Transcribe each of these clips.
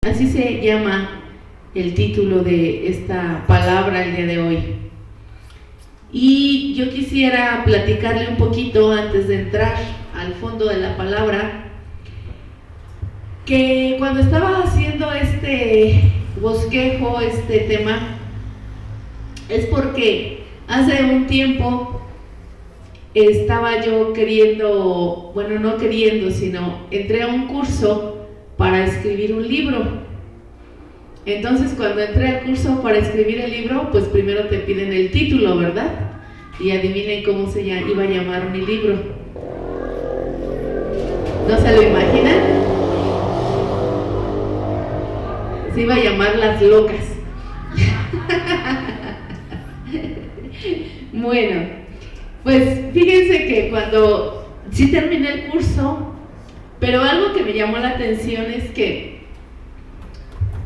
Así se llama el título de esta palabra el día de hoy. Y yo quisiera platicarle un poquito antes de entrar al fondo de la palabra, que cuando estaba haciendo este bosquejo, este tema, es porque hace un tiempo estaba yo queriendo, bueno, no queriendo, sino entré a un curso para escribir un libro. Entonces, cuando entré al curso para escribir el libro, pues primero te piden el título, ¿verdad? Y adivinen cómo se iba a llamar mi libro. ¿No se lo imaginan? Se iba a llamar Las Locas. Bueno, pues fíjense que cuando sí terminé el curso, pero algo que me llamó la atención es que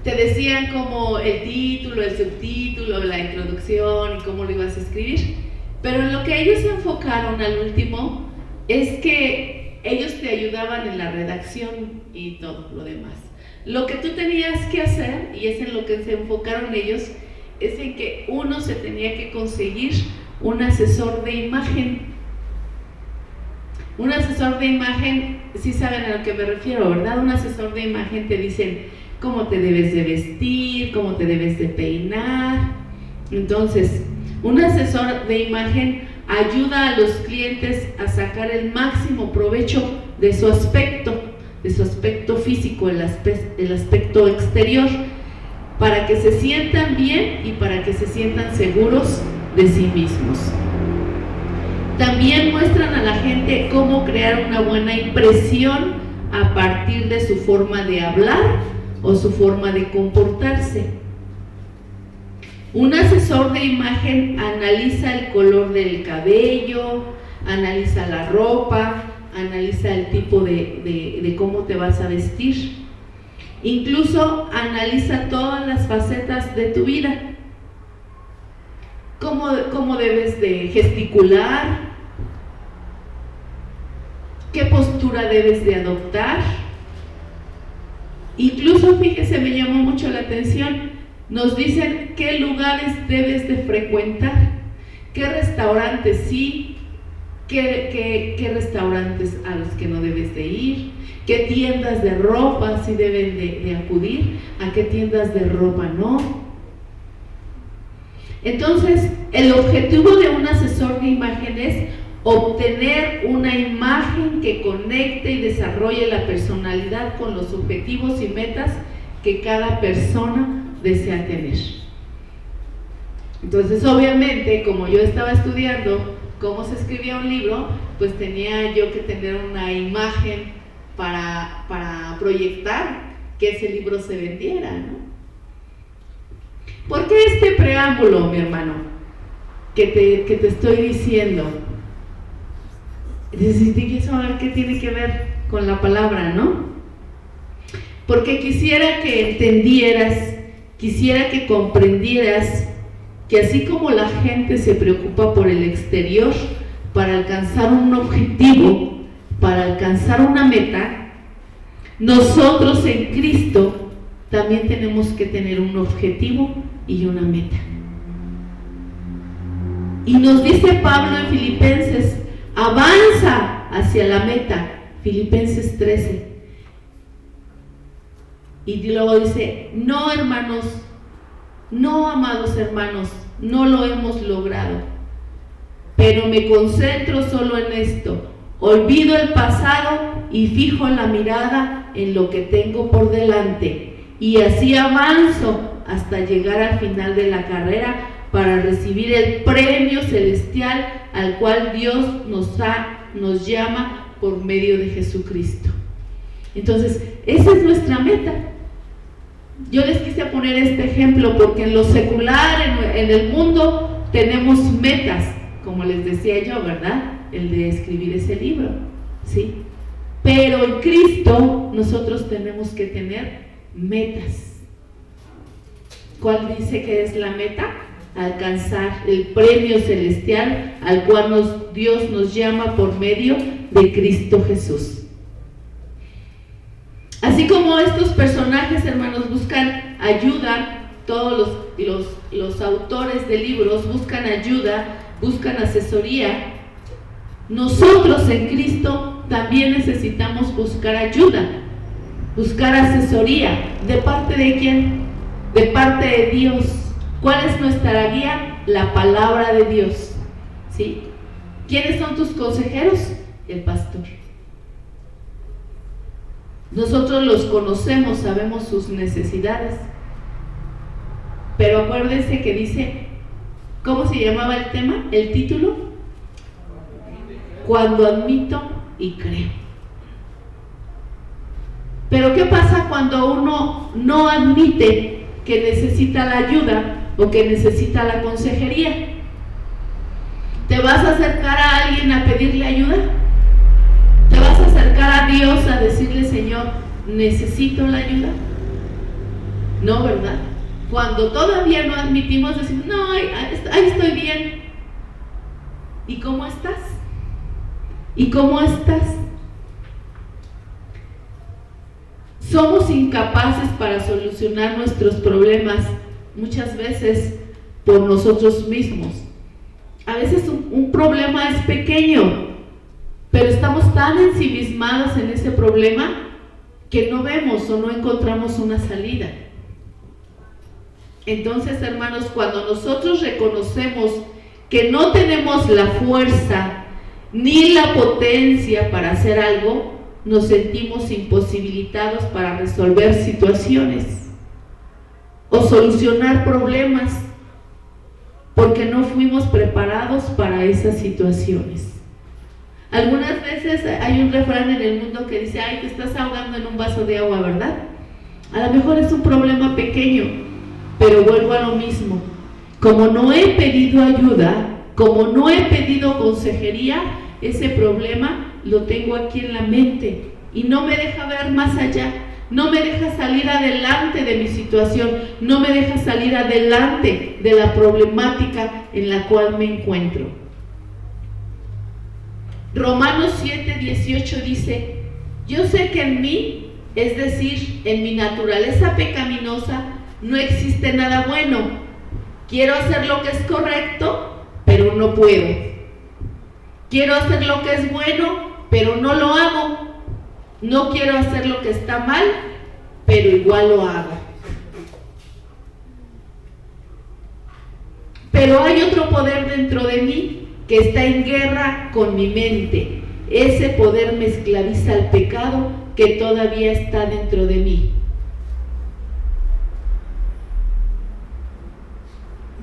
te decían como el título, el subtítulo, la introducción y cómo lo ibas a escribir, pero en lo que ellos se enfocaron al último es que ellos te ayudaban en la redacción y todo lo demás. Lo que tú tenías que hacer, y es en lo que se enfocaron ellos, es en que uno se tenía que conseguir un asesor de imagen. Un asesor de imagen, sí saben a lo que me refiero, ¿verdad? Un asesor de imagen te dicen cómo te debes de vestir, cómo te debes de peinar. Entonces, un asesor de imagen ayuda a los clientes a sacar el máximo provecho de su aspecto físico, el aspecto exterior, para que se sientan bien y para que se sientan seguros de sí mismos. También muestran a la gente cómo crear una buena impresión a partir de su forma de hablar o su forma de comportarse. Un asesor de imagen analiza el color del cabello, analiza la ropa, analiza el tipo de cómo te vas a vestir. Incluso analiza todas las facetas de tu vida. Cómo debes de gesticular, qué postura debes de adoptar. Incluso, fíjese, me llamó mucho la atención, nos dicen qué lugares debes de frecuentar, qué restaurantes sí, qué restaurantes a los que no debes de ir, qué tiendas de ropa sí deben de acudir, a qué tiendas de ropa no. Entonces, el objetivo de un asesor de imagen es obtener una imagen que conecte y desarrolle la personalidad con los objetivos y metas que cada persona desea tener. Entonces, obviamente, como yo estaba estudiando cómo se escribía un libro, pues tenía yo que tener una imagen para proyectar que ese libro se vendiera, ¿no? ¿Por qué este preámbulo, mi hermano, que te estoy diciendo? Decidí saber qué tiene que ver con la palabra, ¿no? Porque quisiera que entendieras, quisiera que comprendieras que así como la gente se preocupa por el exterior para alcanzar un objetivo, para alcanzar una meta, nosotros en Cristo también tenemos que tener un objetivo y una meta. Y nos dice Pablo en Filipenses, avanza hacia la meta, Filipenses 13. Y luego dice, no hermanos, no amados hermanos, no lo hemos logrado, pero me concentro solo en esto, olvido el pasado y fijo la mirada en lo que tengo por delante, y así avanzo hasta llegar al final de la carrera para recibir el premio celestial al cual Dios nos llama por medio de Jesucristo. Entonces, esa es nuestra meta. Yo les quise poner este ejemplo porque en lo secular, en el mundo, tenemos metas, como les decía yo, ¿verdad? El de escribir ese libro, ¿sí? Pero en Cristo nosotros tenemos que tener metas. ¿Cuál dice que es la meta? Alcanzar el premio celestial al cual Dios nos llama por medio de Cristo Jesús. Así como estos personajes, hermanos, ayudan, todos los autores de libros buscan ayuda, buscan asesoría. Nosotros en Cristo también necesitamos buscar ayuda, buscar asesoría. ¿De parte de quién? De parte de Dios. ¿Cuál es nuestra guía? La palabra de Dios, ¿sí? ¿Quiénes son tus consejeros? El pastor. Nosotros los conocemos, sabemos sus necesidades. Pero acuérdense que dice, ¿cómo se llamaba el tema? El título: Cuando admito y creo. Pero ¿qué pasa cuando uno no admite que necesita la ayuda o que necesita la consejería? ¿Te vas a acercar a alguien a pedirle ayuda? ¿Te vas a acercar a Dios a decirle, Señor, necesito la ayuda? No, ¿verdad? Cuando todavía no admitimos, decimos, no, ahí estoy bien. ¿Y cómo estás? ¿Y cómo estás? Somos incapaces para solucionar nuestros problemas muchas veces por nosotros mismos. A veces un problema es pequeño, pero estamos tan ensimismados en ese problema que no vemos o no encontramos una salida. Entonces, hermanos, cuando nosotros reconocemos que no tenemos la fuerza ni la potencia para hacer algo, nos sentimos imposibilitados para resolver situaciones o solucionar problemas, porque no fuimos preparados para esas situaciones. Algunas veces hay un refrán en el mundo que dice, ay, te estás ahogando en un vaso de agua, ¿verdad? A lo mejor es un problema pequeño, pero vuelvo a lo mismo. Como no he pedido ayuda, como no he pedido consejería, ese problema lo tengo aquí en la mente y no me deja ver más allá, no me deja salir adelante de mi situación, no me deja salir adelante de la problemática en la cual me encuentro. Romanos 7:18 dice, yo sé que en mí, es decir, en mi naturaleza pecaminosa, no existe nada bueno. Quiero hacer lo que es correcto, pero no puedo. Quiero hacer lo que es bueno, pero no lo hago. No quiero hacer lo que está mal, pero igual lo hago. Pero hay otro poder dentro de mí que está en guerra con mi mente. Ese poder me esclaviza al pecado que todavía está dentro de mí.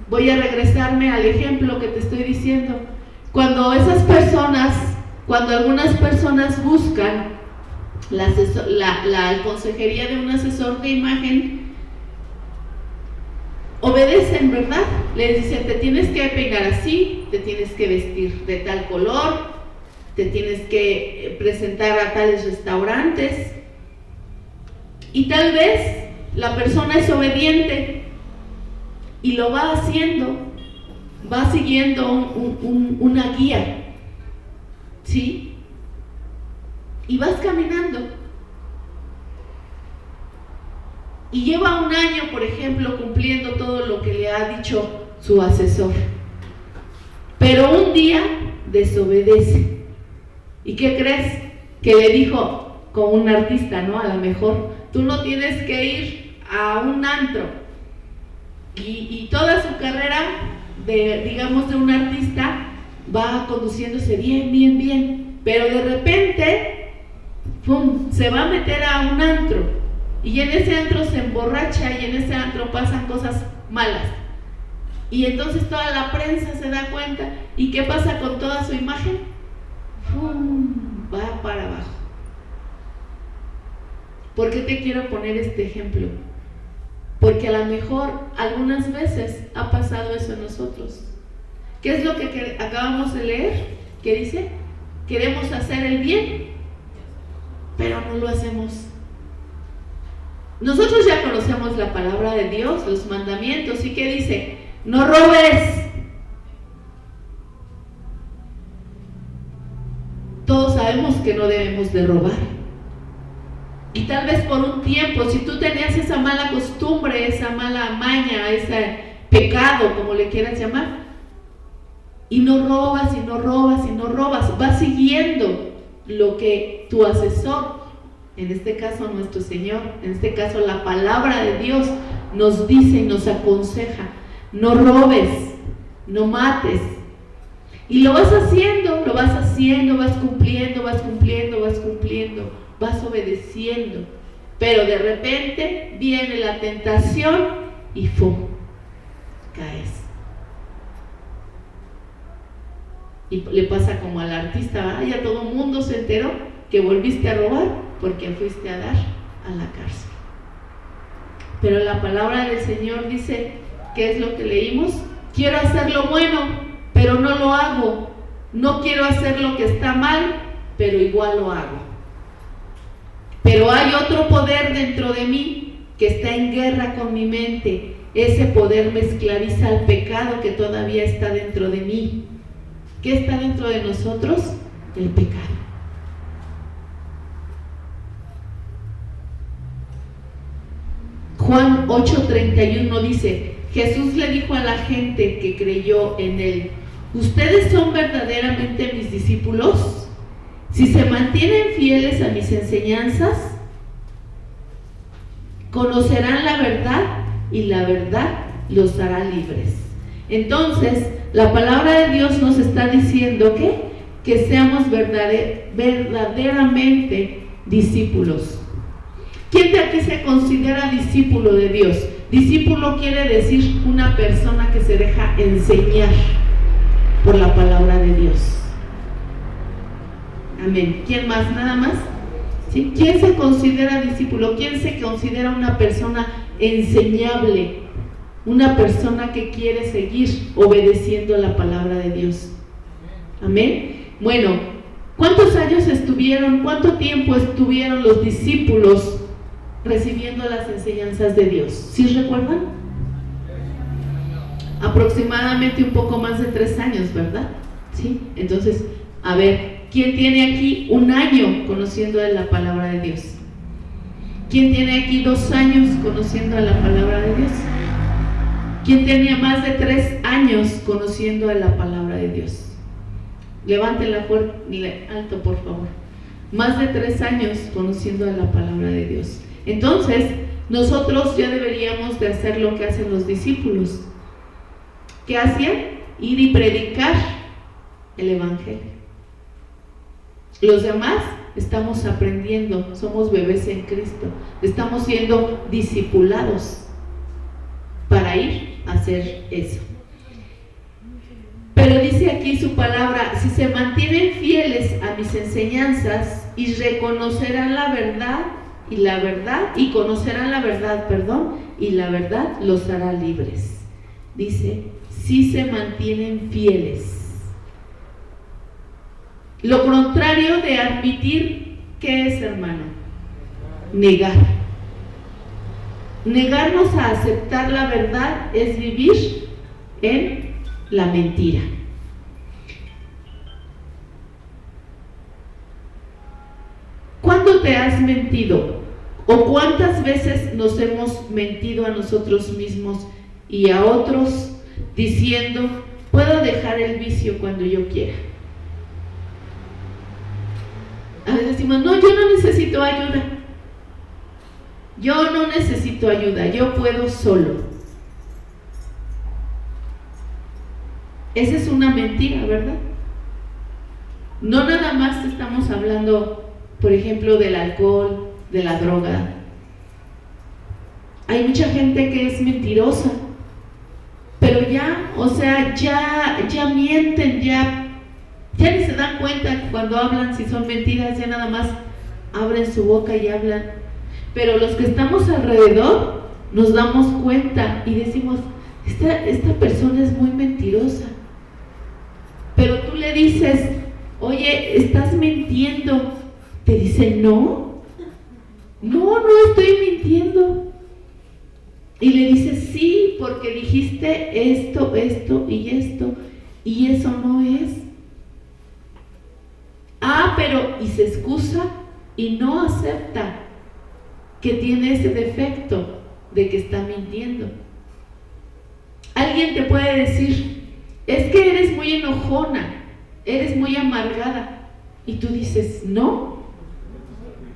Voy a regresarme al ejemplo que te estoy diciendo. Cuando algunas personas buscan la consejería de un asesor de imagen, obedecen, ¿verdad? Les dicen, te tienes que peinar así, te tienes que vestir de tal color, te tienes que presentar a tales restaurantes. Y tal vez la persona es obediente y lo va haciendo, va siguiendo una guía, ¿sí? Y vas caminando. Y lleva un año, por ejemplo, cumpliendo todo lo que le ha dicho su asesor. Pero un día desobedece. ¿Y qué crees? Que le dijo, como un artista, ¿no? A lo mejor, tú no tienes que ir a un antro. Y toda su carrera de un artista va conduciéndose bien, pero de repente, ¡pum!, se va a meter a un antro, y en ese antro se emborracha, y en ese antro pasan cosas malas, y entonces toda la prensa se da cuenta, ¿y qué pasa con toda su imagen? ¡Pum!, va para abajo. ¿Por qué te quiero poner este ejemplo? Porque a lo mejor algunas veces ha pasado eso en nosotros. ¿Qué es lo que acabamos de leer? ¿Qué dice? Queremos hacer el bien, pero no lo hacemos. Nosotros ya conocemos la palabra de Dios, los mandamientos, ¿y qué dice? No robes. Todos sabemos que no debemos de robar. Y tal vez por un tiempo, si tú tenías esa mala costumbre, esa mala maña, ese pecado, como le quieras llamar, y no robas, y no robas, y no robas, vas siguiendo lo que tu asesor, en este caso nuestro Señor, en este caso la palabra de Dios, nos dice y nos aconseja: no robes, no mates. Y lo vas haciendo, vas cumpliendo, vas obedeciendo. Pero de repente viene la tentación y ¡fum!, caes. Y le pasa como al artista, ¿verdad? Ya todo el mundo se enteró que volviste a robar porque fuiste a dar a la cárcel. Pero la palabra del Señor dice, ¿qué es lo que leímos? Quiero hacer lo bueno, pero no lo hago. No quiero hacer lo que está mal, pero igual lo hago. Pero hay otro poder dentro de mí que está en guerra con mi mente. Ese poder me esclaviza al pecado que todavía está dentro de mí. ¿Qué está dentro de nosotros? El pecado. Juan 8:31 dice: Jesús le dijo a la gente que creyó en él: ¿ustedes son verdaderamente mis discípulos? Si se mantienen fieles a mis enseñanzas, conocerán la verdad y la verdad los hará libres. Entonces, la palabra de Dios nos está diciendo que seamos verdaderamente discípulos. ¿Quién de aquí se considera discípulo de Dios? Discípulo quiere decir una persona que se deja enseñar por la palabra de Dios. Amén. ¿Quién más? ¿Nada más? ¿Sí? ¿Quién se considera discípulo? ¿Quién se considera una persona enseñable? Una persona que quiere seguir obedeciendo la palabra de Dios. Amén. Bueno, cuánto tiempo estuvieron los discípulos recibiendo las enseñanzas de Dios? ¿Sí recuerdan? Aproximadamente un poco más de 3 años, ¿verdad? Sí. Entonces, a ver, ¿quién tiene aquí 1 año conociendo de la palabra de Dios? ¿Quién tiene aquí 2 años conociendo de la palabra de Dios? ¿Quién tenía más de 3 años conociendo de la palabra de Dios? Levántela fuerte, alto, por favor. Más de 3 años conociendo de la palabra de Dios. Entonces, nosotros ya deberíamos de hacer lo que hacen los discípulos. ¿Qué hacían? Ir y predicar el evangelio. Los demás estamos aprendiendo, somos bebés en Cristo, estamos siendo discipulados para ir a hacer eso. Pero dice aquí su palabra: si se mantienen fieles a mis enseñanzas y reconocerán la verdad, y conocerán la verdad, y la verdad los hará libres. Dice, si se mantienen fieles. Lo contrario de admitir, ¿qué es, hermano? Negar. Negarnos a aceptar la verdad es vivir en la mentira. ¿Cuándo te has mentido? ¿O cuántas veces nos hemos mentido a nosotros mismos y a otros diciendo, puedo dejar el vicio cuando yo quiera? A veces decimos, no, yo no necesito ayuda. Yo no necesito ayuda, yo puedo solo. Esa es una mentira, ¿verdad? No nada más estamos hablando, por ejemplo, del alcohol, de la droga. Hay mucha gente que es mentirosa, pero ya mienten, ya ni se dan cuenta cuando hablan si son mentiras, ya nada más abren su boca y hablan. Pero los que estamos alrededor nos damos cuenta y decimos, esta persona es muy mentirosa. Pero tú le dices, oye, ¿estás mintiendo? Te dice, no estoy mintiendo. Y le dices, sí, porque dijiste esto y esto, y eso no es. Pero, y se excusa y no acepta que tiene ese defecto de que está mintiendo. Alguien te puede decir, es que eres muy enojona, eres muy amargada. Y tú dices, no,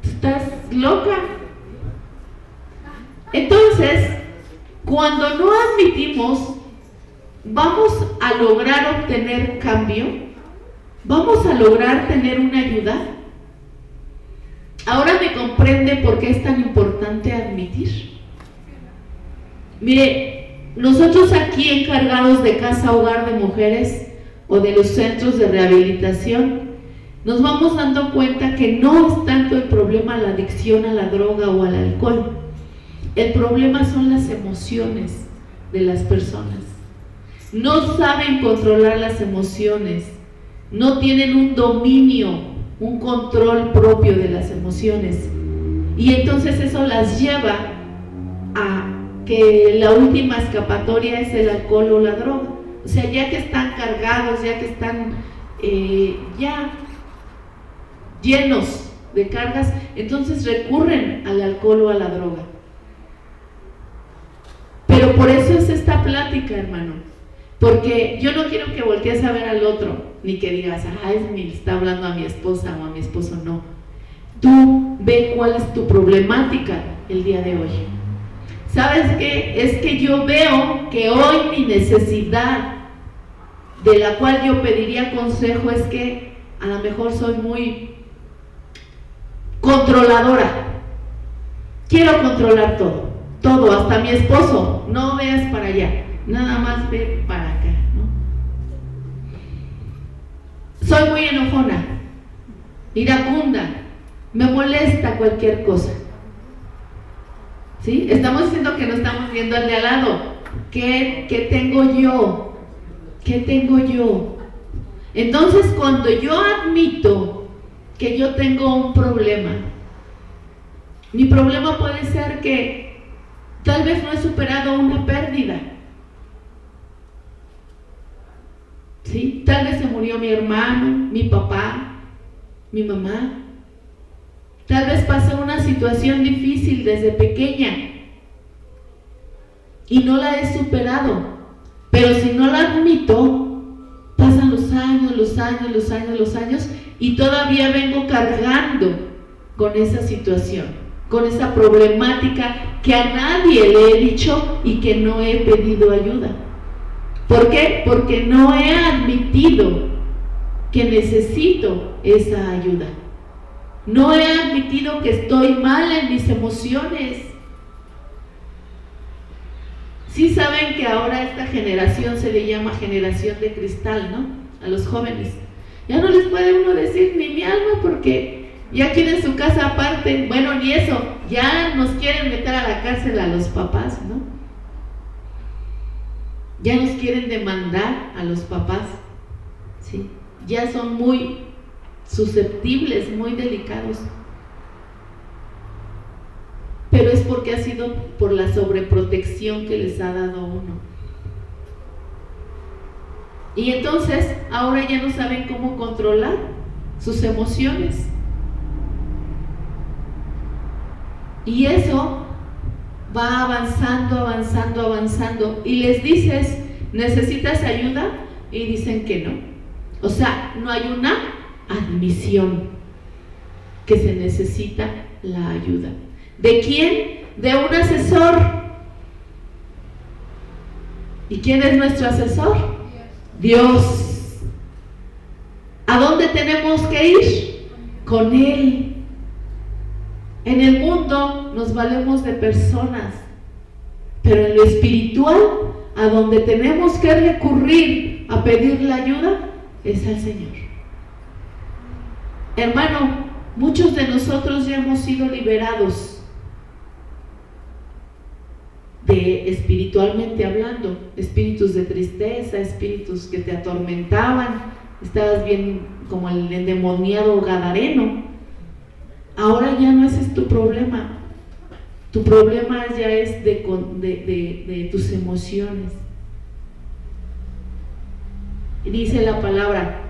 tú estás loca. Entonces, cuando no admitimos, ¿vamos a lograr obtener cambio? ¿Vamos a lograr tener una ayuda? Ahora me comprende por qué es tan importante admitir. Mire, nosotros aquí encargados de casa hogar de mujeres o de los centros de rehabilitación, nos vamos dando cuenta que no es tanto el problema la adicción a la droga o al alcohol. El problema son las emociones de las personas. No saben controlar las emociones, no tienen un dominio, un control propio de las emociones. Y entonces eso las lleva a que la última escapatoria es el alcohol o la droga. O sea, ya que están cargados, ya que están ya llenos de cargas, entonces recurren al alcohol o a la droga. Pero por eso es esta plática, hermano, porque yo no quiero que voltees a ver al otro, ni que digas, está hablando a mi esposa o a mi esposo. No, tú ve cuál es tu problemática el día de hoy. ¿Sabes qué? Es que yo veo que hoy mi necesidad, de la cual yo pediría consejo, es que a lo mejor soy muy controladora. Quiero controlar todo, hasta mi esposo. No veas para allá, nada más ve para acá, ¿no? Soy muy enojona, iracunda, me molesta cualquier cosa. ¿Sí? Estamos diciendo que no estamos viendo al de al lado. ¿Qué tengo yo? ¿Qué tengo yo? Entonces, cuando yo admito que yo tengo un problema, mi problema puede ser que tal vez no he superado una pérdida. ¿Sí? Tal vez se murió mi hermano, mi papá, mi mamá. Tal vez pasé una situación difícil desde pequeña y no la he superado. Pero si no la admito, pasan los años y todavía vengo cargando con esa situación, con esa problemática que a nadie le he dicho y que no he pedido ayuda. ¿Por qué? Porque no he admitido que necesito esa ayuda. No he admitido que estoy mal en mis emociones. Sí saben que ahora esta generación se le llama generación de cristal, ¿no? A los jóvenes. Ya no les puede uno decir ni mi alma porque ya quieren su casa aparte. Bueno, ni eso, ya nos quieren meter a la cárcel a los papás, ¿no? Ya nos quieren demandar a los papás, ¿sí? Ya son muy susceptibles, muy delicados. Pero es porque ha sido por la sobreprotección que les ha dado uno. Y entonces ahora ya no saben cómo controlar sus emociones. Y eso va avanzando. Y les dices, ¿necesitas ayuda? Y dicen que no. O sea, no hay una admisión que se necesita la ayuda. ¿De quién? De un asesor. ¿Y quién es nuestro asesor? Dios. ¿A dónde tenemos que ir? Con Él. En el mundo nos valemos de personas, pero en lo espiritual, a donde tenemos que recurrir a pedir la ayuda, es al Señor. Hermano, muchos de nosotros ya hemos sido liberados de, espiritualmente hablando, espíritus de tristeza, espíritus que te atormentaban, estabas bien como el endemoniado gadareno. Ahora ya no ese es tu problema. Tu problema ya es de tus emociones. Dice la palabra: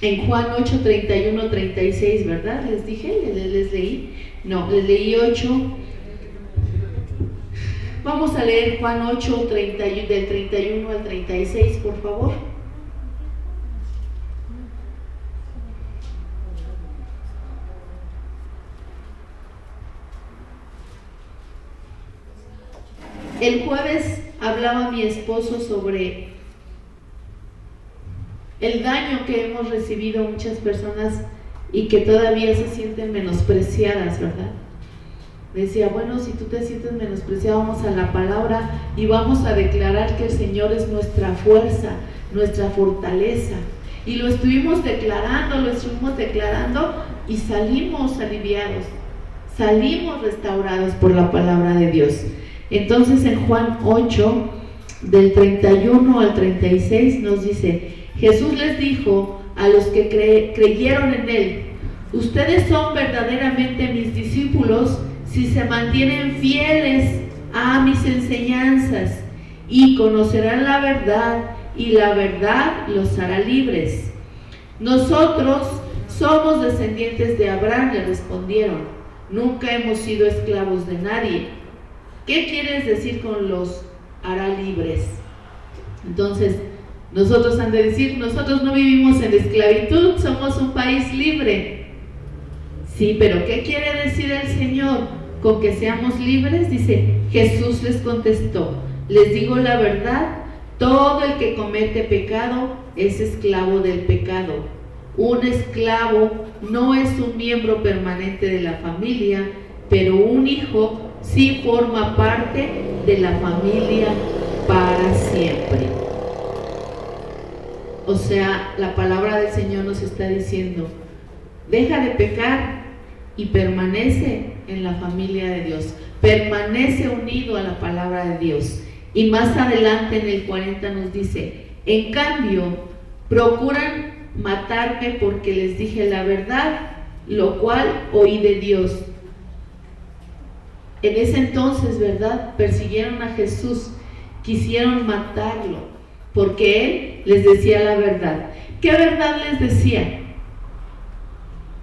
en Juan 8, 31, 36, ¿verdad? ¿Les dije? ¿Les leí? No, les leí 8. Vamos a leer Juan 8, del 31 al 36, por favor. El jueves hablaba mi esposo sobre el daño que hemos recibido muchas personas y que todavía se sienten menospreciadas, ¿verdad? Decía, bueno, si tú te sientes menospreciado, vamos a la palabra y vamos a declarar que el Señor es nuestra fuerza, nuestra fortaleza. Y lo estuvimos declarando y salimos aliviados, salimos restaurados por la palabra de Dios. Entonces en Juan 8, del 31 al 36 nos dice, Jesús les dijo a los que creyeron en Él, ustedes son verdaderamente mis discípulos si se mantienen fieles a mis enseñanzas y conocerán la verdad y la verdad los hará libres. Nosotros somos descendientes de Abraham, le respondieron, nunca hemos sido esclavos de nadie. ¿Qué quieres decir con los hará libres? Entonces, nosotros han de decir, nosotros no vivimos en esclavitud, somos un país libre. Sí, pero ¿qué quiere decir el Señor con que seamos libres? Dice, Jesús les contestó, les digo la verdad, todo el que comete pecado es esclavo del pecado. Un esclavo no es un miembro permanente de la familia, pero un hijo sí forma parte de la familia para siempre. O sea, la palabra del Señor nos está diciendo, deja de pecar y permanece en la familia de Dios, permanece unido a la palabra de Dios. Y más adelante en el 40 nos dice, en cambio, procuran matarme porque les dije la verdad, lo cual oí de Dios. En ese entonces, ¿verdad? Persiguieron a Jesús, quisieron matarlo, porque Él les decía la verdad. ¿Qué verdad les decía?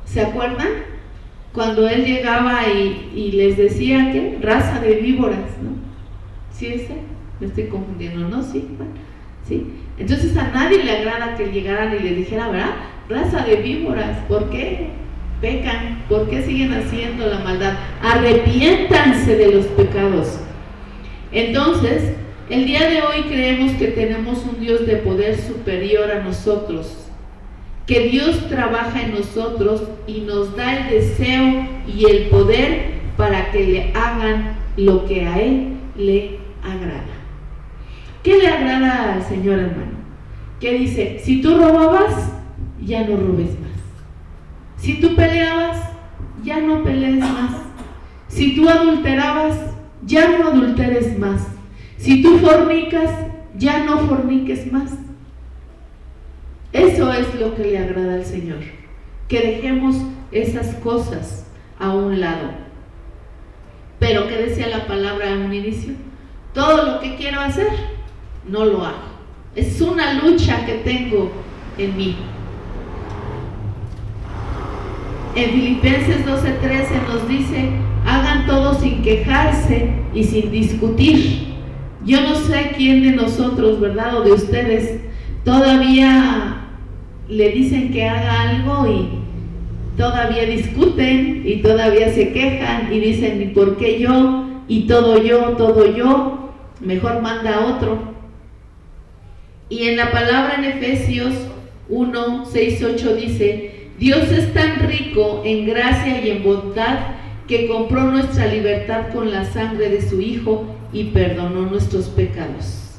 ¿Se acuerdan? Cuando Él llegaba y les decía, ¿qué? Raza de víboras, ¿no? ¿Sí ese? Me estoy confundiendo, ¿no? Sí, bueno, sí. Entonces a nadie le agrada que llegaran y le dijera, ¿verdad? Raza de víboras, ¿por qué pecan? ¿Por qué siguen haciendo la maldad? Arrepiéntanse de los pecados. Entonces, el día de hoy creemos que tenemos un Dios de poder superior a nosotros, que Dios trabaja en nosotros y nos da el deseo y el poder para que le hagan lo que a Él le agrada. ¿Qué le agrada al Señor, hermano? Que dice, si tú robabas, ya no robes más. Si tú peleabas, ya no pelees más. Si tú adulterabas, ya no adulteres más. Si tú fornicas, ya no forniques más. Eso es lo que le agrada al Señor, que dejemos esas cosas a un lado. Pero ¿qué decía la palabra a un inicio? Todo lo que quiero hacer, no lo hago. Es una lucha que tengo en mí. En Filipenses 12:13 nos dice, hagan todo sin quejarse y sin discutir. Yo no sé quién de nosotros, ¿verdad? O de ustedes, todavía le dicen que haga algo y todavía discuten y todavía se quejan y dicen, ¿y por qué yo? Y todo yo, mejor manda a otro. Y en la palabra en Efesios 1, 6, 8 dice, Dios es tan rico en gracia y en bondad que compró nuestra libertad con la sangre de su Hijo y perdonó nuestros pecados.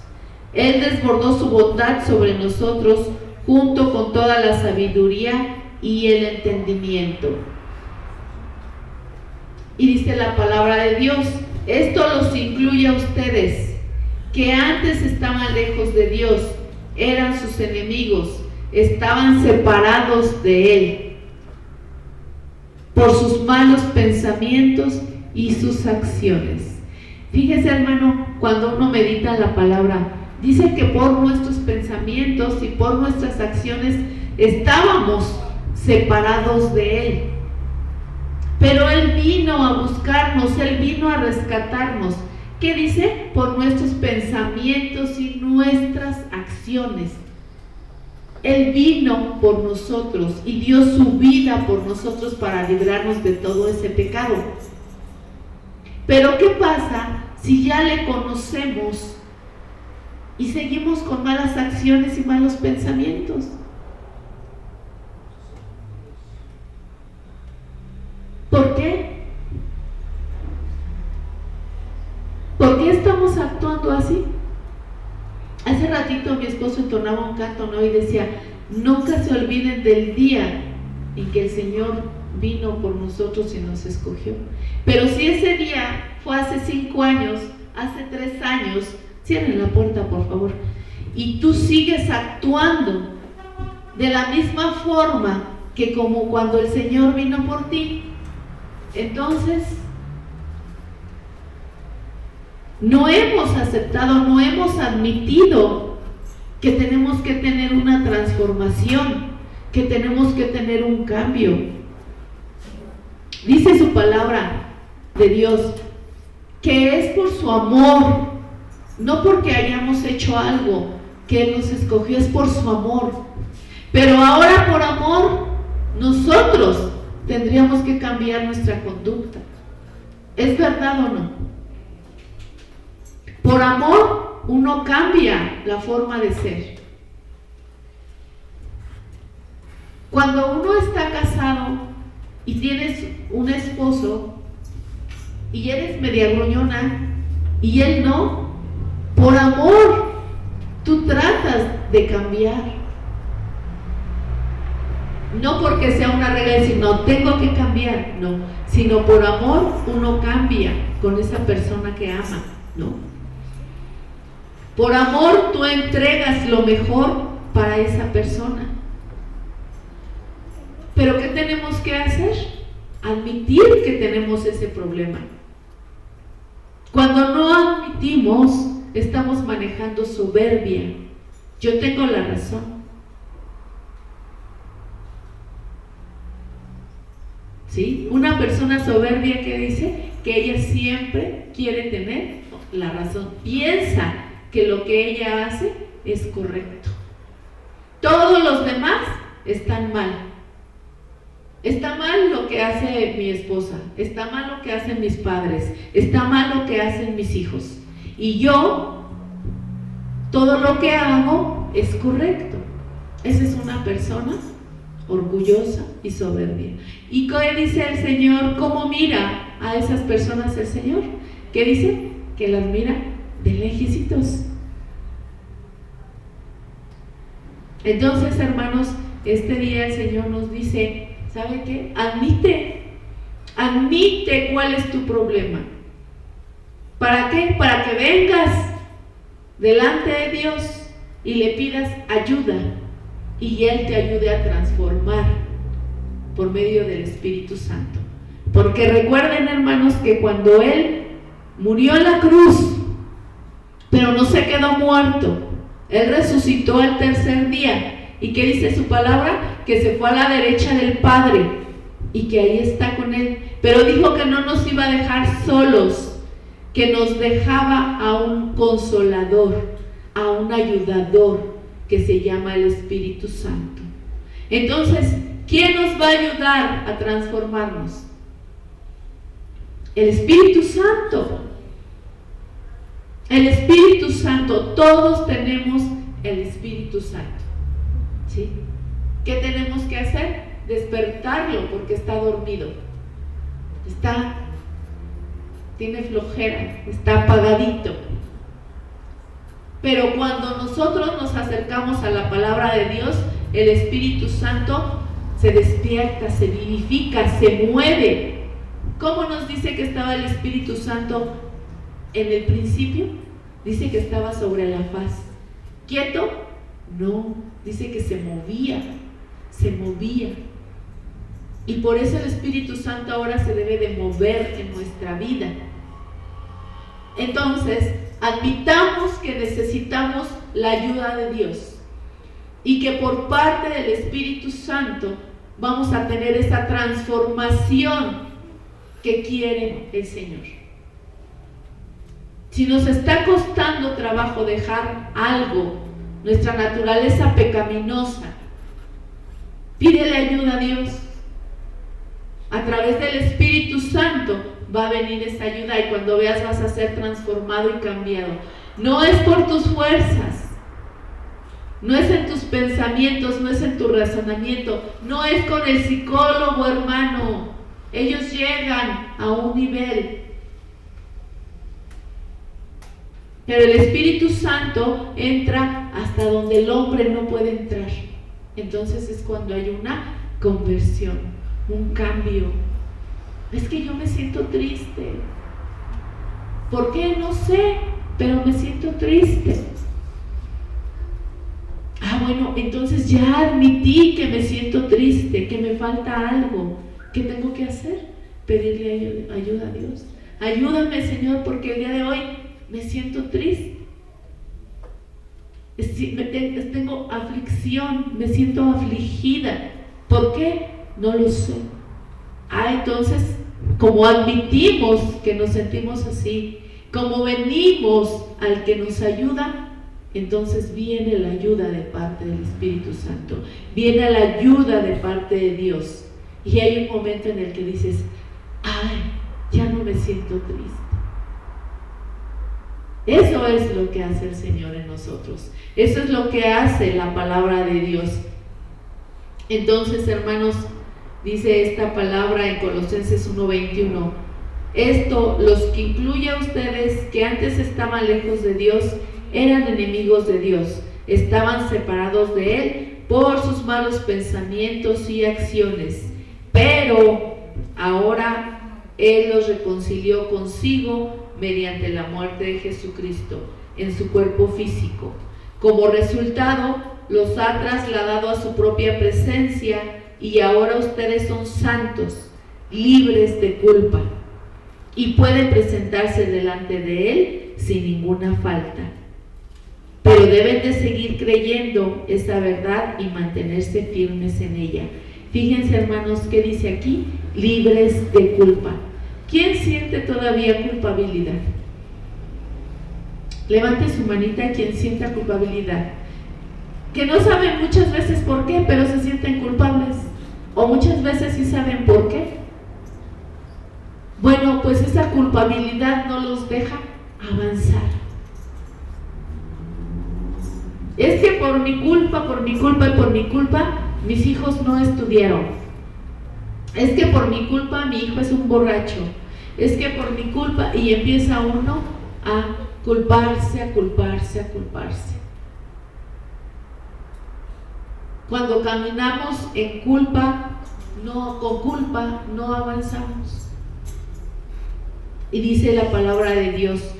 Él desbordó su bondad sobre nosotros junto con toda la sabiduría y el entendimiento. Y dice la palabra de Dios, esto los incluye a ustedes, que antes estaban lejos de Dios, eran sus enemigos, estaban separados de Él por sus malos pensamientos y sus acciones. Fíjese, hermano, cuando uno medita la palabra, dice que por nuestros pensamientos y por nuestras acciones estábamos separados de Él. Pero Él vino a buscarnos, Él vino a rescatarnos. ¿Qué dice? Por nuestros pensamientos y nuestras acciones. Él vino por nosotros y dio su vida por nosotros para librarnos de todo ese pecado. Pero ¿qué pasa si ya le conocemos y seguimos con malas acciones y malos pensamientos? ¿Por qué? ¿Por qué estamos actuando así? Hace ratito mi esposo entonaba un canto, ¿no? Y decía, nunca se olviden del día en que el Señor vino por nosotros y nos escogió. Pero si ese día fue hace 5 años, hace 3 años, cierren la puerta por favor, y tú sigues actuando de la misma forma que como cuando el Señor vino por ti, entonces no hemos aceptado, no hemos admitido que tenemos que tener una transformación, que tenemos que tener un cambio. Dice su palabra de Dios que es por su amor, no porque hayamos hecho algo que Él nos escogió, es por su amor. Pero ahora por amor nosotros tendríamos que cambiar nuestra conducta. ¿Es verdad o no? Por amor uno cambia la forma de ser. Cuando uno está casado y tienes un esposo y eres media gruñona y él no, por amor tú tratas de cambiar. No porque sea una regla de decir, no, tengo que cambiar, no, sino por amor uno cambia con esa persona que ama, ¿no? Por amor tú entregas lo mejor para esa persona. Pero ¿qué tenemos que hacer? Admitir que tenemos ese problema. Cuando no admitimos, estamos manejando soberbia. Yo tengo la razón. ¿Sí? Una persona soberbia que dice que ella siempre quiere tener la razón. Piensa que lo que ella hace es correcto. Todos los demás están mal. Está mal lo que hace mi esposa, está mal lo que hacen mis padres, está mal lo que hacen mis hijos. Y yo, todo lo que hago es correcto. Esa es una persona orgullosa y soberbia. ¿Y qué dice el Señor? ¿Cómo mira a esas personas el Señor? ¿Qué dice? Que las mira de lejecitos. Entonces, hermanos, este día el Señor nos dice, ¿sabe qué? Admite cuál es tu problema. ¿Para qué? Para que vengas delante de Dios y le pidas ayuda y Él te ayude a transformar por medio del Espíritu Santo. Porque recuerden, hermanos, que cuando Él murió en la cruz, pero no se quedó muerto, Él resucitó al tercer día. ¿Y qué dice su palabra? Que se fue a la derecha del Padre y que ahí está con Él. Pero dijo que no nos iba a dejar solos, que nos dejaba a un consolador, a un ayudador que se llama el Espíritu Santo. Entonces, ¿quién nos va a ayudar a transformarnos? El Espíritu Santo. El Espíritu Santo. Todos tenemos el Espíritu Santo. ¿Sí? ¿Qué tenemos que hacer? Despertarlo porque está dormido. Tiene flojera, está apagadito. Pero cuando nosotros nos acercamos a la palabra de Dios, el Espíritu Santo se despierta, se vivifica, se mueve. ¿Cómo nos dice que estaba el Espíritu Santo en el principio? Dice que estaba sobre la faz. ¿Quieto? No, dice que se movía. Y por eso el Espíritu Santo ahora se debe de mover en nuestra vida. Entonces, admitamos que necesitamos la ayuda de Dios y que por parte del Espíritu Santo vamos a tener esa transformación que quiere el Señor. Si nos está costando trabajo dejar algo, nuestra naturaleza pecaminosa, pídele ayuda a Dios. A través del Espíritu Santo va a venir esa ayuda y cuando veas vas a ser transformado y cambiado. No es por tus fuerzas, no es en tus pensamientos, no es en tu razonamiento, no es con el psicólogo, hermano. Ellos llegan a un nivel. Pero el Espíritu Santo entra hasta donde el hombre no puede entrar. Entonces es cuando hay una conversión, un cambio. Es que yo me siento triste. ¿Por qué? No sé, pero me siento triste. Ah, bueno, entonces ya admití que me siento triste, que me falta algo. ¿Qué tengo que hacer? Pedirle ayuda a Dios. Ayúdame, Señor, porque el día de hoy me siento triste. Tengo aflicción, me siento afligida. ¿Por qué? No lo sé. Ah, entonces, como admitimos que nos sentimos así, como venimos al que nos ayuda, entonces viene la ayuda de parte del Espíritu Santo, viene la ayuda de parte de Dios. Y hay un momento en el que dices, ay, ya no me siento triste. Eso es lo que hace el Señor en nosotros. Eso es lo que hace la palabra de Dios. Entonces, hermanos, dice esta palabra en Colosenses 1:21. Esto los que incluye a ustedes que antes estaban lejos de Dios, eran enemigos de Dios, estaban separados de Él por sus malos pensamientos y acciones. Pero ahora Él los reconcilió consigo mediante la muerte de Jesucristo en su cuerpo físico. Como resultado, los ha trasladado a su propia presencia y ahora ustedes son santos, libres de culpa y pueden presentarse delante de Él sin ninguna falta. Pero deben de seguir creyendo esa verdad y mantenerse firmes en ella. Fíjense, hermanos, ¿qué dice aquí? Libres de culpa. ¿Quién siente todavía culpabilidad? Levante su manita quien sienta culpabilidad. Que no saben muchas veces por qué, pero se sienten culpables. O muchas veces sí saben por qué. Bueno, pues esa culpabilidad no los deja avanzar. Es que por mi culpa mis hijos no estudiaron. Es que por mi culpa mi hijo es un borracho. Es que por mi culpa, y empieza uno a culparse. Cuando caminamos en culpa, con culpa no avanzamos. Y dice la palabra de Dios,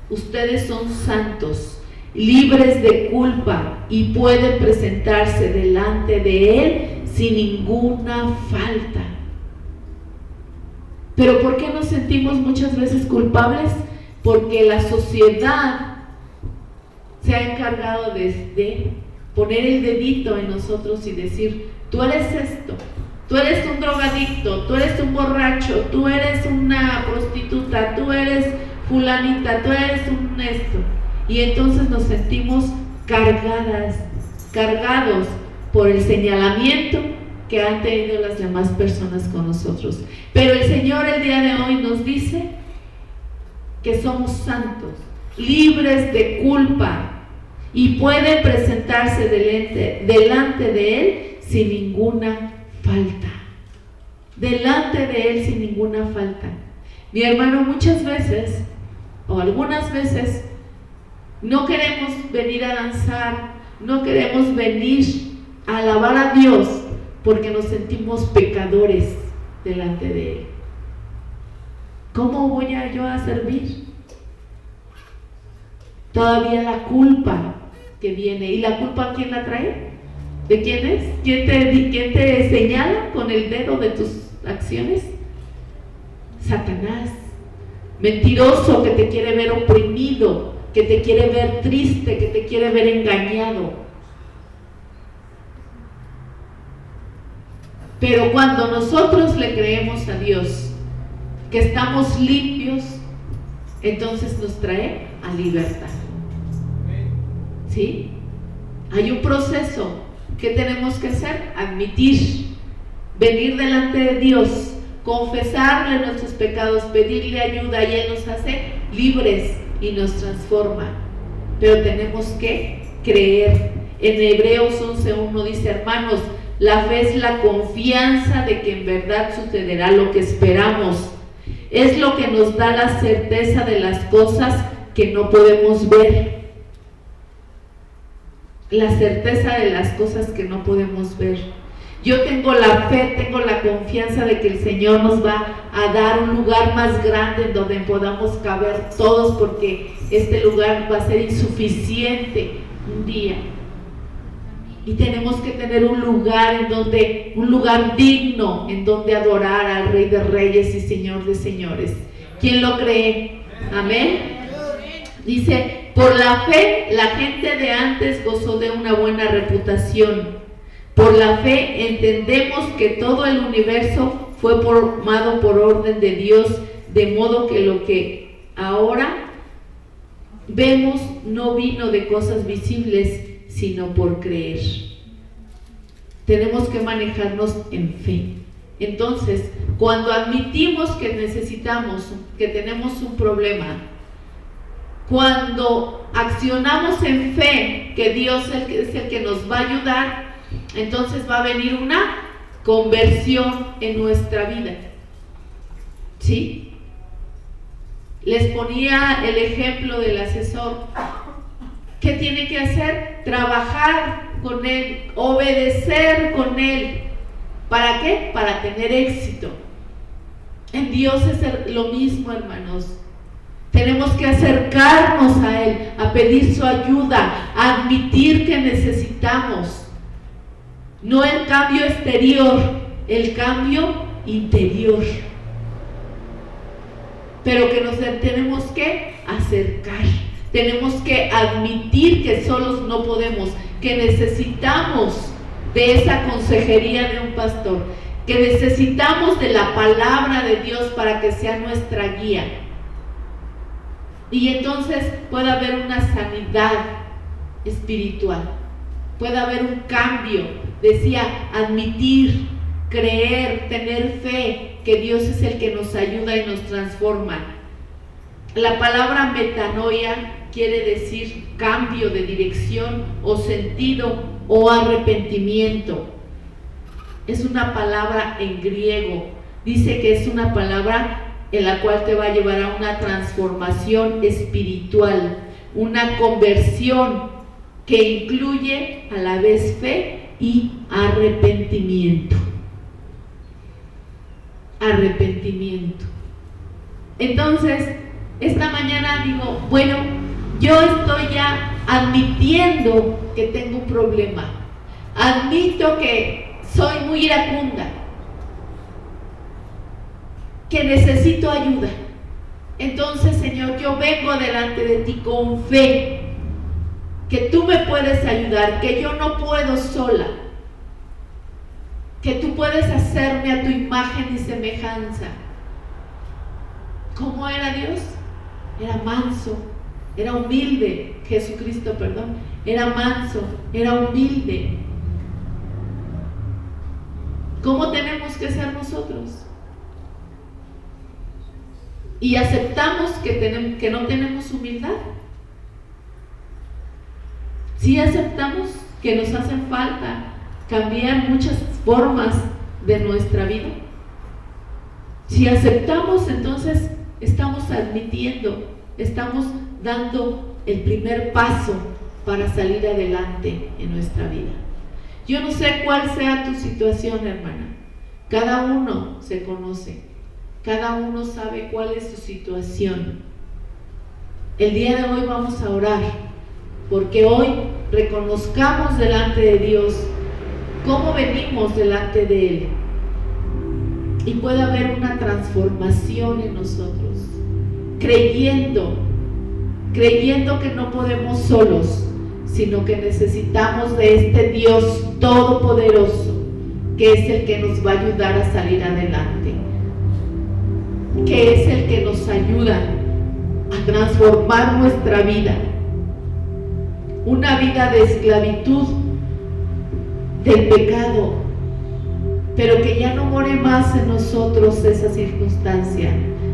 ustedes son santos, libres de culpa y pueden presentarse delante de Él sin ninguna falta. ¿Pero por qué nos sentimos muchas veces culpables? Porque la sociedad se ha encargado de poner el dedito en nosotros y decir, tú eres esto, tú eres un drogadicto, tú eres un borracho, tú eres una prostituta, tú eres fulanita, tú eres un esto. Y entonces nos sentimos cargados por el señalamiento que han tenido las demás personas con nosotros. Pero el Señor el día de hoy nos dice que somos santos, libres de culpa y pueden presentarse delante de Él sin ninguna falta. Delante de Él sin ninguna falta. Mi hermano, muchas veces o algunas veces no queremos venir a danzar, no queremos venir a alabar a Dios porque nos sentimos pecadores delante de Él. ¿Cómo voy yo a servir? Todavía la culpa que viene. ¿Y la culpa quién la trae? ¿De quién es? ¿Quién te señala con el dedo de tus acciones? Satanás. Mentiroso, que te quiere ver oprimido, que te quiere ver triste, que te quiere ver engañado. Pero cuando nosotros le creemos a Dios que estamos limpios, entonces nos trae a libertad. ¿Sí? Hay un proceso que tenemos que hacer: admitir, venir delante de Dios, confesarle nuestros pecados, pedirle ayuda, y Él nos hace libres y nos transforma. Pero tenemos que creer. En Hebreos 11:1 dice: hermanos, la fe es la confianza de que en verdad sucederá lo que esperamos. Es lo que nos da la certeza de las cosas que no podemos ver. La certeza de las cosas que no podemos ver. Yo tengo la fe, tengo la confianza de que el Señor nos va a dar un lugar más grande en donde podamos caber todos, porque este lugar va a ser insuficiente un día. Y tenemos que tener un lugar un lugar digno en donde adorar al Rey de Reyes y Señor de Señores. ¿Quién lo cree? Amén. Dice: por la fe la gente de antes gozó de una buena reputación. Por la fe entendemos que todo el universo fue formado por orden de Dios, de modo que lo que ahora vemos no vino de cosas visibles, sino por creer. Tenemos que manejarnos en fe. Entonces, cuando admitimos que necesitamos, que tenemos un problema, cuando accionamos en fe que Dios es el que nos va a ayudar, entonces va a venir una conversión en nuestra vida. ¿Sí? Les ponía el ejemplo del asesor. ¿Qué tiene que hacer? Trabajar con él, obedecer con él. ¿Para qué? Para tener éxito. En Dios es lo mismo, hermanos. Tenemos que acercarnos a Él, a pedir su ayuda, a admitir que necesitamos. No el cambio exterior, el cambio interior. Pero que nos tenemos que acercar. Tenemos que admitir que solos no podemos, que necesitamos de esa consejería de un pastor, que necesitamos de la palabra de Dios para que sea nuestra guía. Y entonces puede haber una sanidad espiritual, puede haber un cambio. Decía, admitir, creer, tener fe, que Dios es el que nos ayuda y nos transforma. La palabra metanoia quiere decir cambio de dirección o sentido o arrepentimiento. Es una palabra en griego. Dice que es una palabra en la cual te va a llevar a una transformación espiritual, una conversión que incluye a la vez fe y arrepentimiento. Arrepentimiento. Entonces, esta mañana digo, bueno, yo estoy ya admitiendo que tengo un problema. Admito que soy muy iracunda, que necesito ayuda. Entonces, Señor, yo vengo delante de ti con fe, que tú me puedes ayudar, que yo no puedo sola, que tú puedes hacerme a tu imagen y semejanza. ¿Cómo era Dios? Era manso, era humilde. Jesucristo, perdón, era manso, era humilde. ¿Cómo tenemos que ser nosotros? Y aceptamos que no tenemos humildad. Sí aceptamos que nos hacen falta cambiar muchas formas de nuestra vida. Si aceptamos, entonces estamos admitiendo, estamos dando el primer paso para salir adelante en nuestra vida. Yo no sé cuál sea tu situación, hermana. Cada uno se conoce, cada uno sabe cuál es su situación. El día de hoy vamos a orar, porque hoy reconozcamos delante de Dios cómo venimos delante de Él. Y puede haber una transformación en nosotros, creyendo que no podemos solos, sino que necesitamos de este Dios todopoderoso que es el que nos va a ayudar a salir adelante, que es el que nos ayuda a transformar nuestra vida, una vida de esclavitud del pecado, pero que ya no more más en nosotros esa circunstancia,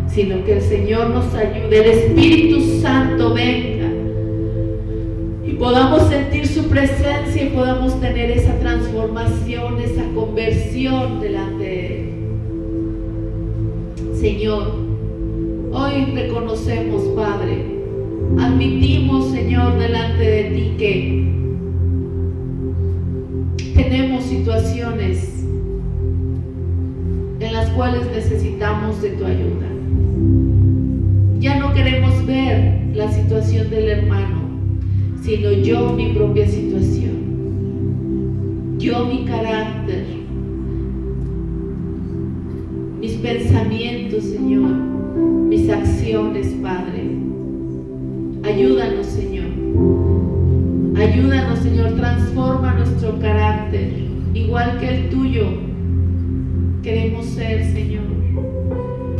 sino que el Señor nos ayude, el Espíritu Santo venga y podamos sentir su presencia y podamos tener esa transformación, esa conversión delante de Él. Señor, hoy reconocemos, Padre, admitimos, Señor, delante de ti que tenemos situaciones en las cuales necesitamos de tu ayuda. Ya no queremos ver la situación del hermano, sino yo mi propia situación, yo mi carácter, mis pensamientos, Señor, mis acciones, Padre. Ayúdanos, Señor. Ayúdanos, Señor. Transforma nuestro carácter, igual que el tuyo. Queremos ser, Señor,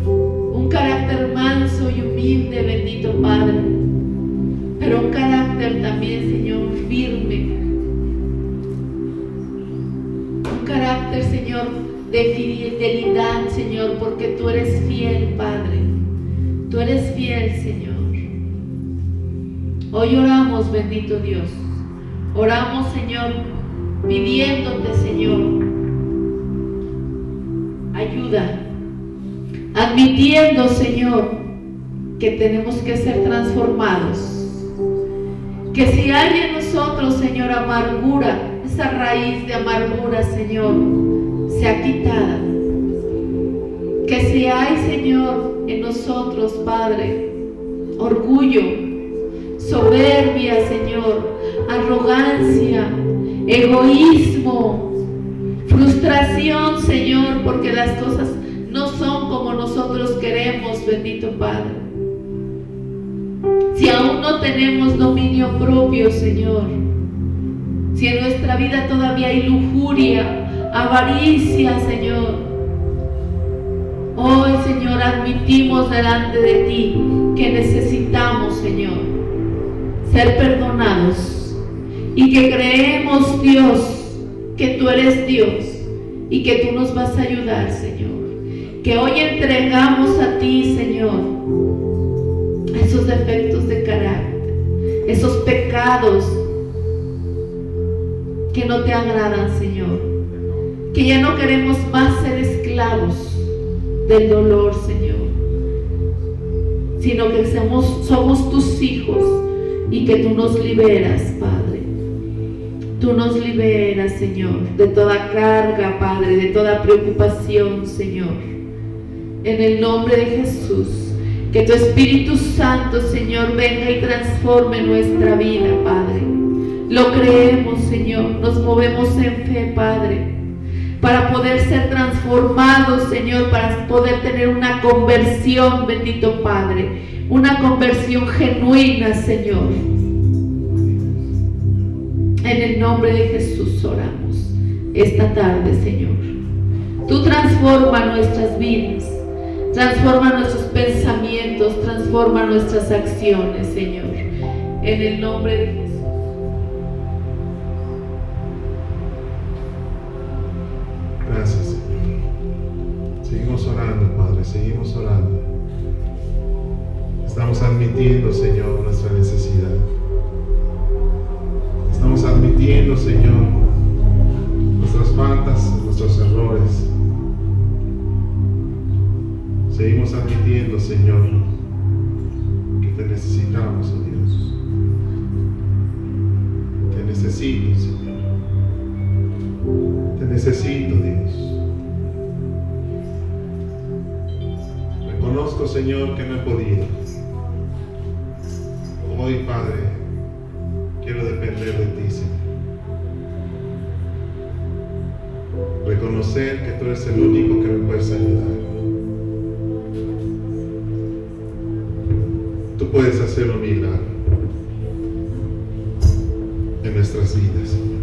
un carácter manso y humilde, bendito Padre, pero un carácter también, Señor, firme. Un carácter, Señor, de fidelidad, Señor, porque tú eres fiel, Padre. Tú eres fiel, Señor. Hoy oramos, bendito Dios. Oramos, Señor, pidiéndote, Señor, ayuda, admitiendo, Señor, que tenemos que ser transformados, que si hay en nosotros, Señor, amargura, esa raíz de amargura, Señor, sea quitada, que si hay, Señor, en nosotros, Padre, orgullo, soberbia, Señor, arrogancia, egoísmo, frustración, Señor, porque las cosas no son como nosotros queremos, bendito Padre. Si aún no tenemos dominio propio, Señor, si en nuestra vida todavía hay lujuria, avaricia, Señor, hoy, Señor, admitimos delante de ti que necesitamos, Señor, ser perdonados y que creemos, Dios, que tú eres Dios y que tú nos vas a ayudar, Señor. Que hoy entregamos a ti, Señor, esos defectos de carácter, esos pecados que no te agradan, Señor. Que ya no queremos más ser esclavos del dolor, Señor, sino que somos tus hijos y que tú nos liberas, Padre. Tú nos liberas, Señor, de toda carga, Padre, de toda preocupación, Señor. En el nombre de Jesús, que tu Espíritu Santo, Señor, venga y transforme nuestra vida, Padre. Lo creemos, Señor, nos movemos en fe, Padre, para poder ser transformados, Señor, para poder tener una conversión, bendito Padre, una conversión genuina, Señor. En el nombre de Jesús oramos esta tarde, Señor. Tú transforma nuestras vidas, transforma nuestros pensamientos, transforma nuestras acciones, Señor. En el nombre de Jesús. Gracias, Señor. Seguimos orando, Padre, seguimos orando. Estamos admitiendo, Señor, nuestra necesidad. Estamos admitiendo, Señor, nuestras faltas, nuestros errores. Seguimos admitiendo, Señor, que te necesitamos, oh Dios. Te necesito, Señor. Te necesito, Dios. Reconozco, Señor, que no he podido. Hoy, Padre, quiero depender de ti, Señor. Reconocer que tú eres el único que me puedes ayudar. Tú puedes hacer un milagro en nuestras vidas, Señor.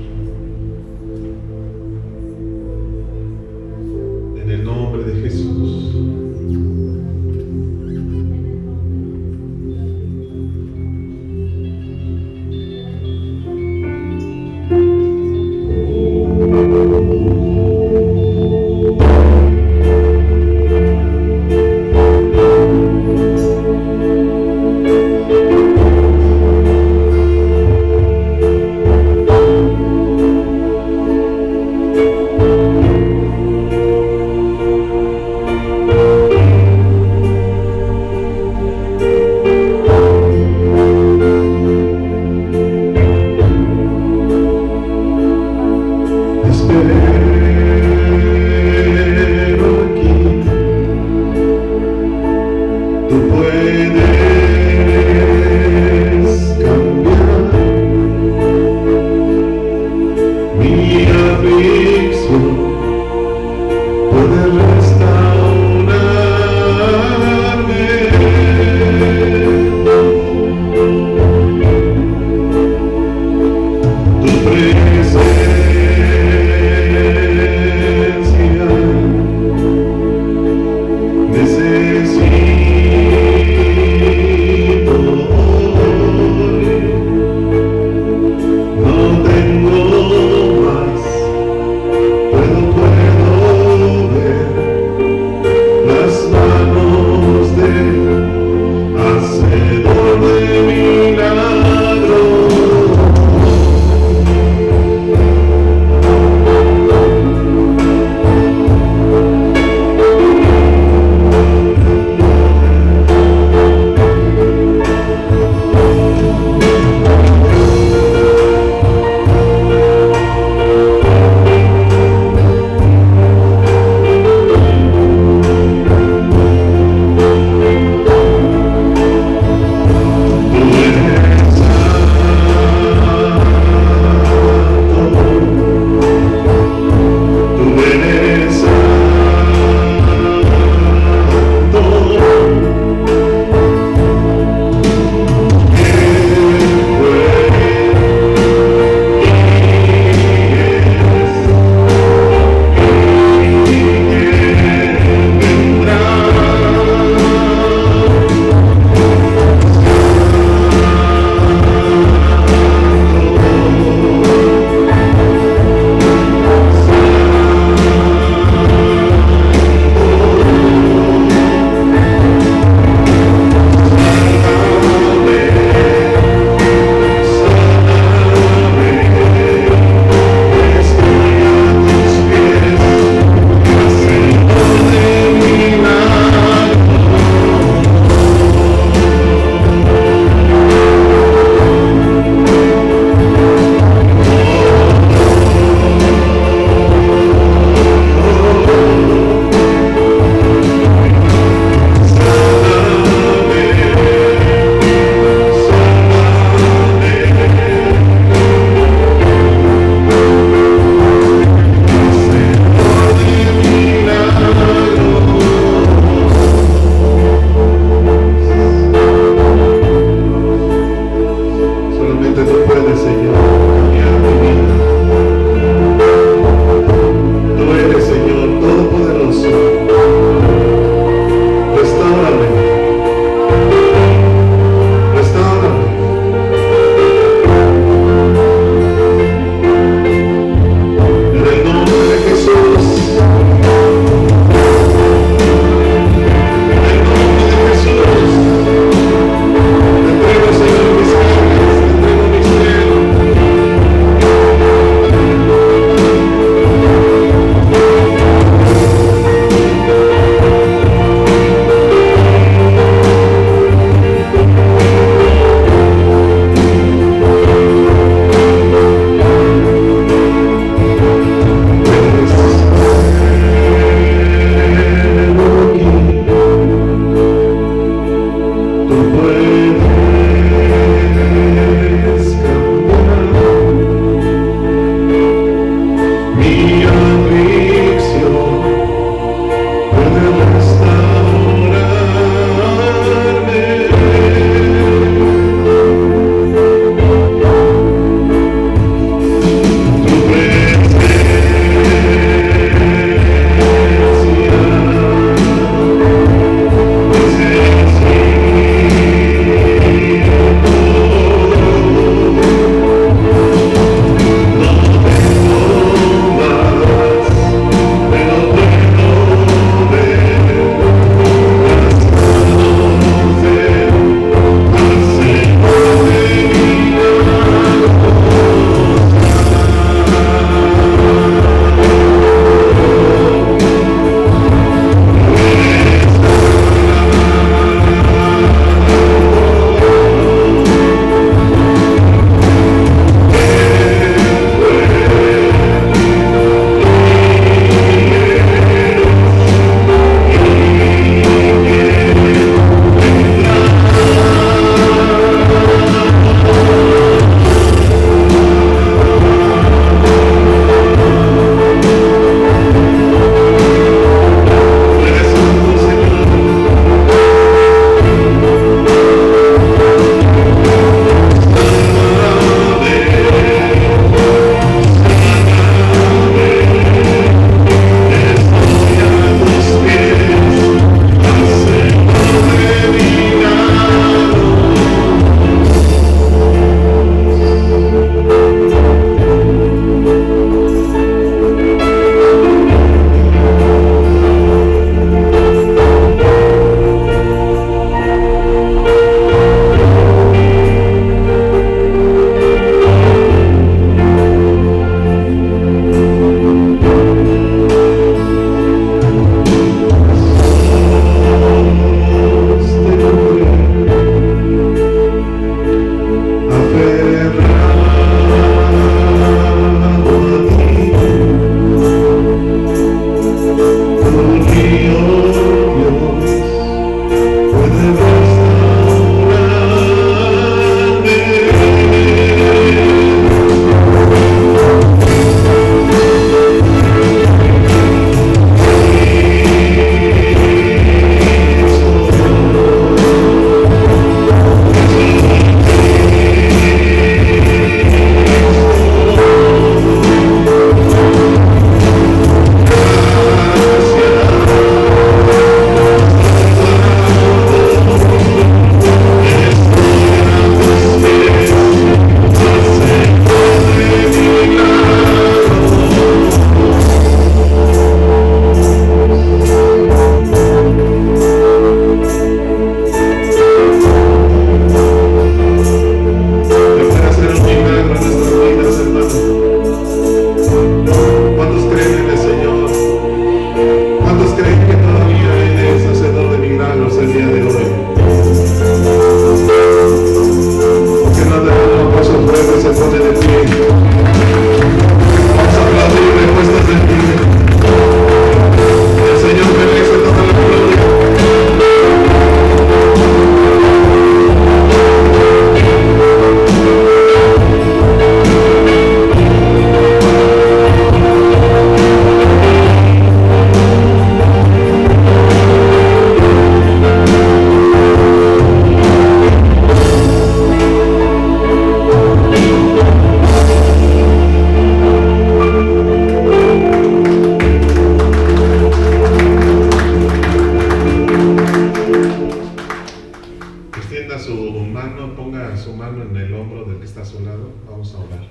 está a su lado, vamos a orar.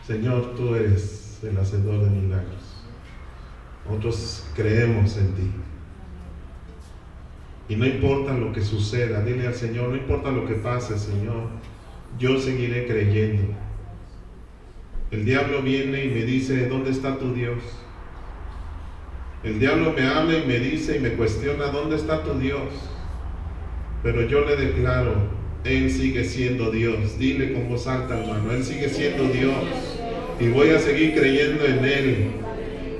Señor, tú eres el hacedor de milagros. Nosotros creemos en ti. Y no importa lo que suceda, dile al Señor, no importa lo que pase, Señor, yo seguiré creyendo. El diablo viene y me dice, ¿dónde está tu Dios? El diablo me habla y me dice y me cuestiona, ¿dónde está tu Dios? Pero yo le declaro, Él sigue siendo Dios. Dile con voz alta, hermano, Él sigue siendo Dios. Y voy a seguir creyendo en Él.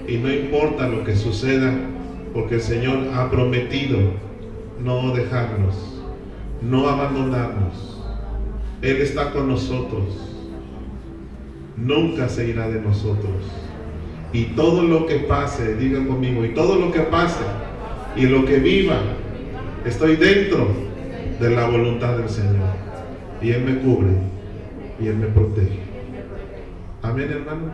Y no importa lo que suceda, porque el Señor ha prometido no dejarnos, no abandonarnos. Él está con nosotros. Nunca se irá de nosotros. Y todo lo que pase, diga conmigo, y todo lo que pase, y lo que viva, estoy dentro de la voluntad del Señor. Y Él me cubre, y Él me protege. Amén, hermano.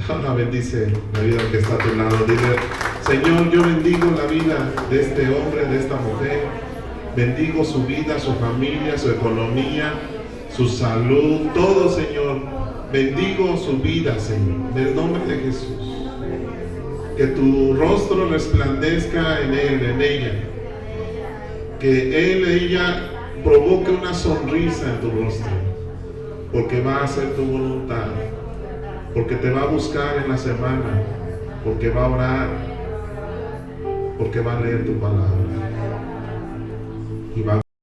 Ahora bendice la vida que está a tu lado. Dile, Señor, yo bendigo la vida de este hombre, de esta mujer. Bendigo su vida, su familia, su economía, su salud, todo, Señor. Bendigo su vida, Señor, en el nombre de Jesús. Que tu rostro resplandezca en él, en ella. Que ella provoque una sonrisa en tu rostro, porque va a hacer tu voluntad, porque te va a buscar en la semana, porque va a orar, porque va a leer tu palabra y va a